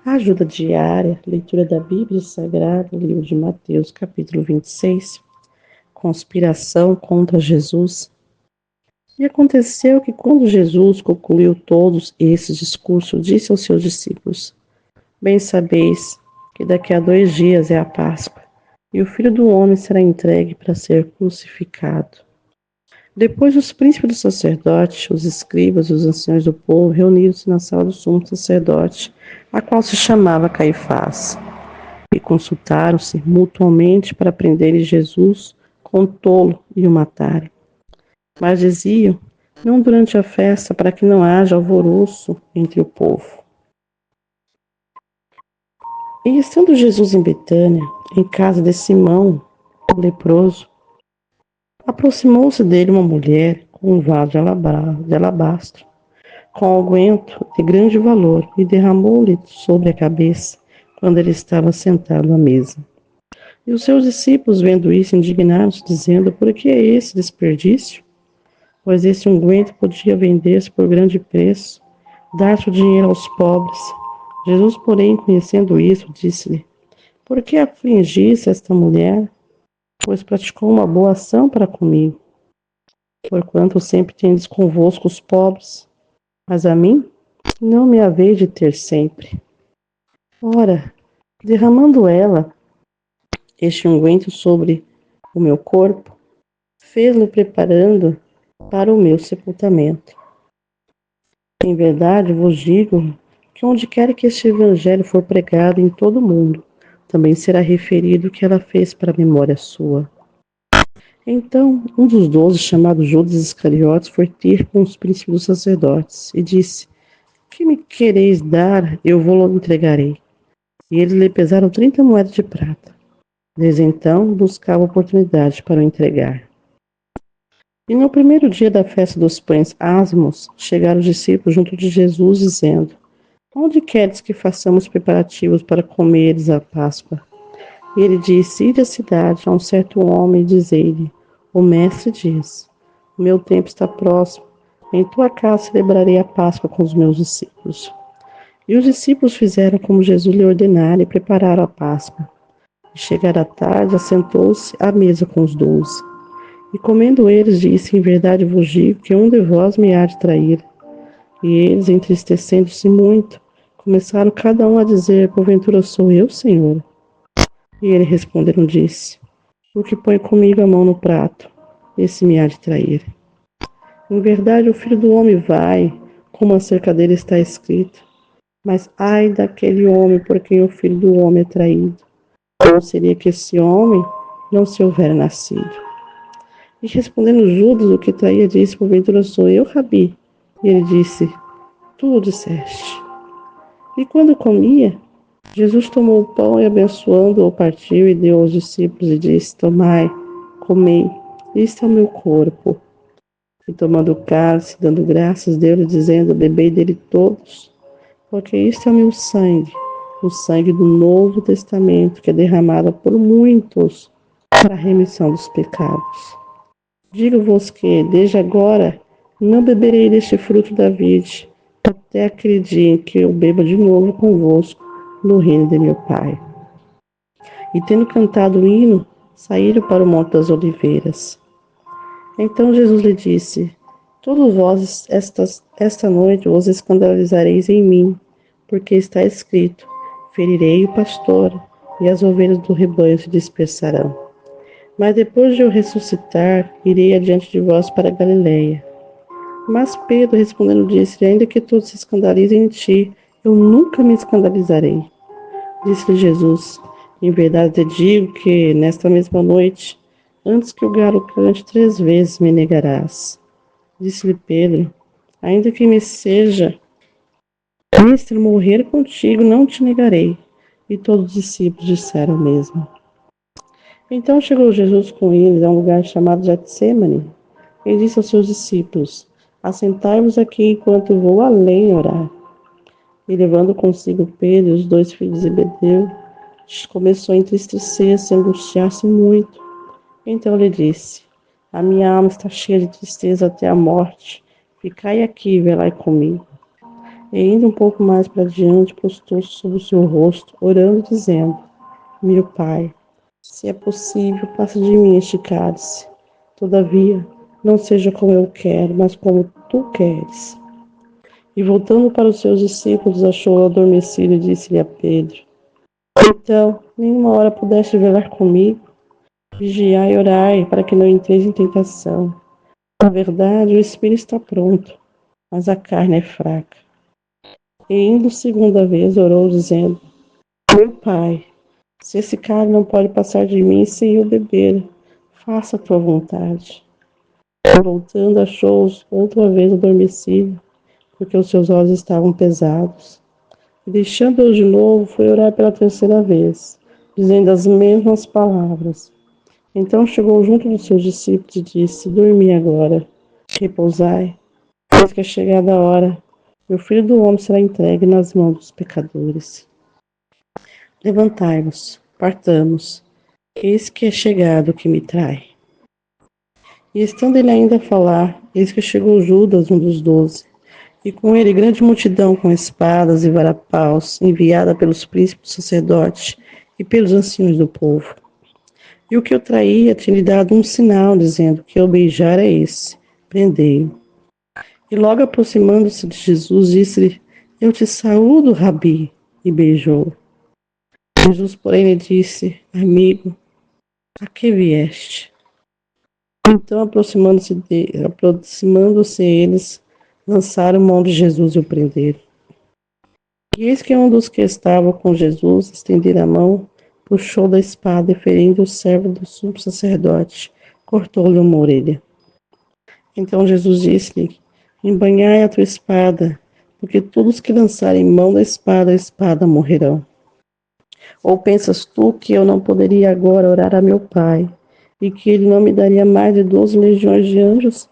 Ajuda diária, leitura da Bíblia Sagrada, livro de Mateus, capítulo 26, conspiração contra Jesus. E aconteceu que quando Jesus concluiu todos esses discursos, disse aos seus discípulos: Bem sabeis que daqui a 2 dias é a Páscoa, e o Filho do Homem será entregue para ser crucificado. Depois os príncipes dos sacerdotes, os escribas e os anciões do povo reuniram-se na sala do sumo sacerdote, a qual se chamava Caifás, e consultaram-se mutuamente para prenderem Jesus com tolo e o matarem. Mas diziam, não durante a festa, para que não haja alvoroço entre o povo. E estando Jesus em Betânia, em casa de Simão, o leproso, aproximou-se dele uma mulher com um vaso de alabastro, com unguento de grande valor, e derramou-lhe sobre a cabeça, quando ele estava sentado à mesa. E os seus discípulos, vendo isso, indignaram-se, dizendo: Por que é esse desperdício? Pois esse unguento podia vender-se por grande preço, dar-se o dinheiro aos pobres. Jesus, porém, conhecendo isso, disse-lhe: Por que afligiste esta mulher? Pois praticou uma boa ação para comigo. Porquanto sempre tendes convosco os pobres, mas a mim não me haveis de ter sempre. Ora, derramando ela este unguento sobre o meu corpo, fez-lo preparando para o meu sepultamento. Em verdade vos digo que onde quer que este evangelho for pregado em todo o mundo, também será referido o que ela fez para a memória sua. Então, um dos 12, chamado Judas Iscariotes, foi ter com os príncipes dos sacerdotes e disse: Que me quereis dar, eu vou-lo entregarei. E eles lhe pesaram 30 moedas de prata. Desde então, buscava oportunidade para o entregar. E no primeiro dia da festa dos pães ázimos, chegaram os discípulos junto de Jesus, dizendo: Onde queres que façamos preparativos para comeres a Páscoa? E ele disse: Ide à cidade, a um certo homem, e dizei-lhe: O mestre diz: O meu tempo está próximo. Em tua casa celebrarei a Páscoa com os meus discípulos. E os discípulos fizeram como Jesus lhe ordenara e prepararam a Páscoa. E chegada a tarde, assentou-se à mesa com os 12. E comendo eles, disse: Em verdade vos digo que um de vós me há de trair. E eles, entristecendo-se muito, começaram cada um a dizer: Porventura sou eu, Senhor? E ele respondendo disse: O que põe comigo a mão no prato, esse me há de trair. Em verdade o Filho do Homem vai, como acerca dele está escrito. Mas ai daquele homem por quem o Filho do Homem é traído. Como seria que esse homem não se houvera nascido? E respondendo Judas, o que traía, disse: Porventura sou eu, Rabi? E ele disse: Tu o disseste. E quando comia, Jesus tomou o pão e, abençoando-o, partiu e deu aos discípulos e disse: Tomai, comei, isto é o meu corpo. E tomando o cálice, dando graças, deu-lhe, dizendo: Bebei dele todos, porque isto é o meu sangue, o sangue do Novo Testamento, que é derramado por muitos para a remissão dos pecados. Digo-vos que, desde agora, não beberei deste fruto da vide, até aquele dia em que eu beba de novo convosco no reino de meu Pai. E tendo cantado o hino, saíram para o Monte das Oliveiras. Então Jesus lhe disse: Todos vós esta noite vos escandalizareis em mim, porque está escrito: Ferirei o pastor, e as ovelhas do rebanho se dispersarão. Mas depois de eu ressuscitar, irei adiante de vós para Galiléia. Mas Pedro, respondendo, disse: Ainda que todos se escandalizem em ti, eu nunca me escandalizarei. Disse-lhe Jesus: Em verdade te digo que, nesta mesma noite, antes que o galo cante 3 vezes, me negarás. Disse-lhe Pedro: Ainda que me seja mestre morrer contigo, não te negarei. E todos os discípulos disseram o mesmo. Então chegou Jesus com eles a um lugar chamado Getsêmani, e disse aos seus discípulos: Assentai-vos aqui enquanto vou além orar. E levando consigo Pedro e os 2 filhos de Zebedeu, começou a entristecer-se e angustiar-se muito. Então lhe disse: A minha alma está cheia de tristeza até a morte. Ficai aqui e velai comigo. E indo um pouco mais para diante, postou-se sobre o seu rosto, orando, dizendo: Meu Pai, se é possível, passa de mim este cálice. Todavia, não seja como eu quero, mas como tu queres. E voltando para os seus discípulos, achou-o adormecido e disse-lhe a Pedro: Então, nenhuma hora pudeste velar comigo? Vigiai e orai, para que não entreis em tentação. Na verdade, o espírito está pronto, mas a carne é fraca. E indo segunda vez, orou, dizendo: Meu Pai, se esse cálice não pode passar de mim sem eu beber, faça a tua vontade. E voltando, achou-os outra vez adormecido, porque os seus olhos estavam pesados. E deixando-os de novo, foi orar pela terceira vez, dizendo as mesmas palavras. Então chegou junto dos seus discípulos e disse: Dormi agora, repousai, pois que é chegada a hora, e o Filho do Homem será entregue nas mãos dos pecadores. Levantai-vos, partamos, eis que é chegado o que me trai. E estando ele ainda a falar, eis que chegou Judas, um dos 12, e com ele grande multidão com espadas e varapaus, enviada pelos príncipes sacerdotes e pelos anciões do povo. E o que o traía tinha-lhe dado um sinal, dizendo que o beijar é esse, prendei-o. E logo aproximando-se de Jesus, disse-lhe: Eu te saúdo, Rabi, e beijou. Jesus, porém, lhe disse: Amigo, a que vieste? Então, aproximando-se eles, lançaram mão de Jesus e o prenderam. E eis que um dos que estavam com Jesus, estendendo a mão, puxou da espada e, ferindo o servo do sumo sacerdote, cortou-lhe uma orelha. Então Jesus disse-lhe: Embainhai a tua espada, porque todos que lançarem mão da espada, a espada morrerão. Ou pensas tu que eu não poderia agora orar a meu Pai, e que ele não me daria mais de 12 legiões de anjos?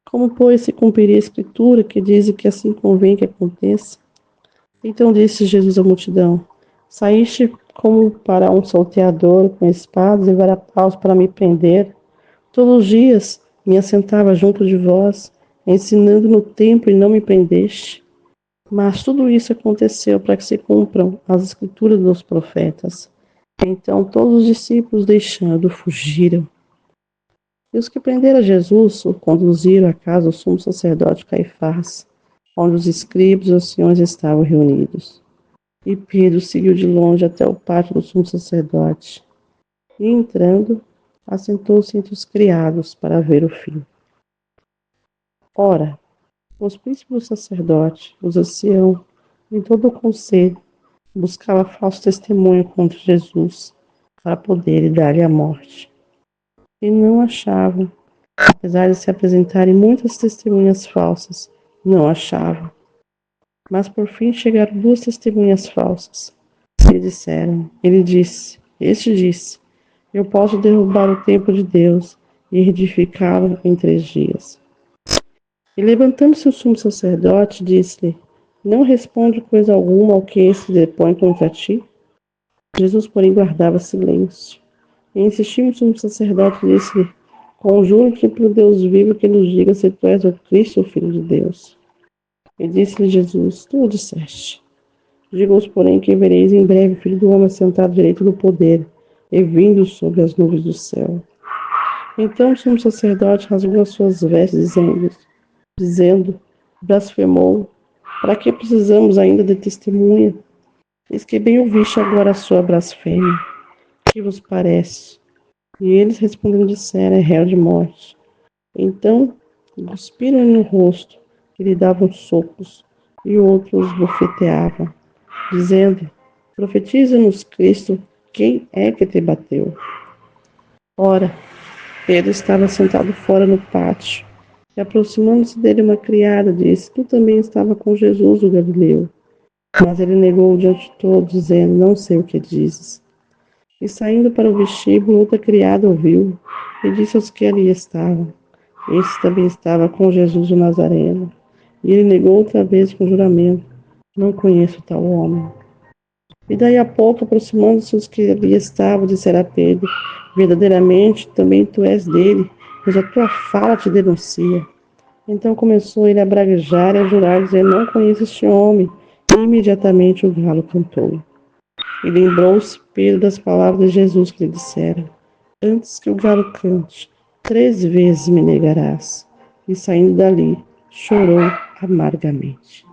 Como, pois, se cumpriria a Escritura, que diz que assim convém que aconteça? Então disse Jesus à multidão: Saíste como para um salteador com espadas e varapaus para me prender? Todos os dias me assentava junto de vós, ensinando no templo e não me prendeste. Mas tudo isso aconteceu para que se cumpram as escrituras dos profetas. Então todos os discípulos, deixando, fugiram. E os que prenderam Jesus o conduziram à casa do sumo sacerdote Caifás, onde os escribas e os anciões estavam reunidos. E Pedro seguiu de longe até o pátio do sumo sacerdote. E entrando, assentou-se entre os criados para ver o fim. Ora, os príncipes do sacerdote, os anciãos, e todo o conselho, buscava falso testemunho contra Jesus, para poderem dar-lhe a morte. E não achavam, apesar de se apresentarem muitas testemunhas falsas, não achavam. Mas por fim chegaram 2 testemunhas falsas. Ele disse, eu posso derrubar o templo de Deus e edificá-lo em 3 dias. E levantando-se o sumo sacerdote, disse-lhe: Não responde coisa alguma ao que esse depõe contra ti? Jesus, porém, guardava silêncio. E insistindo o sumo sacerdote, disse-lhe: Conjuro-te por Deus vivo que nos diga se tu és o Cristo, o Filho de Deus. E disse-lhe Jesus: Tu o disseste. Digo-vos, porém, que vereis em breve o Filho do Homem sentado à direita do poder, e vindo sobre as nuvens do céu. Então o sumo sacerdote rasgou as suas vestes, dizendo, blasfemou: Para que precisamos ainda de testemunha? Eis que bem ouviste agora a sua blasfêmia. Que vos parece? E eles respondendo disseram: É réu de morte. Então cuspiram-lhe no rosto e lhe davam socos, e outros bofeteavam, dizendo: Profetiza-nos, Cristo, quem é que te bateu? Ora, Pedro estava sentado fora no pátio, e aproximando-se dele uma criada, disse: Tu também estava com Jesus, o Galileu. Mas ele negou diante de todos, dizendo: Não sei o que dizes. E saindo para o vestíbulo, outra criada ouviu, e disse aos que ali estavam: Esse também estava com Jesus o Nazareno. E ele negou outra vez com juramento: Não conheço tal homem. E daí a pouco, aproximando-se os que ali estavam, disseram a Pedro: Verdadeiramente também tu és dele, pois a tua fala te denuncia. Então começou ele a braguejar e a jurar, dizendo: Não conheço este homem. E imediatamente o galo cantou. E lembrou-se Pedro das palavras de Jesus que lhe dissera: Antes que o galo cante, 3 vezes me negarás. E saindo dali, chorou amargamente.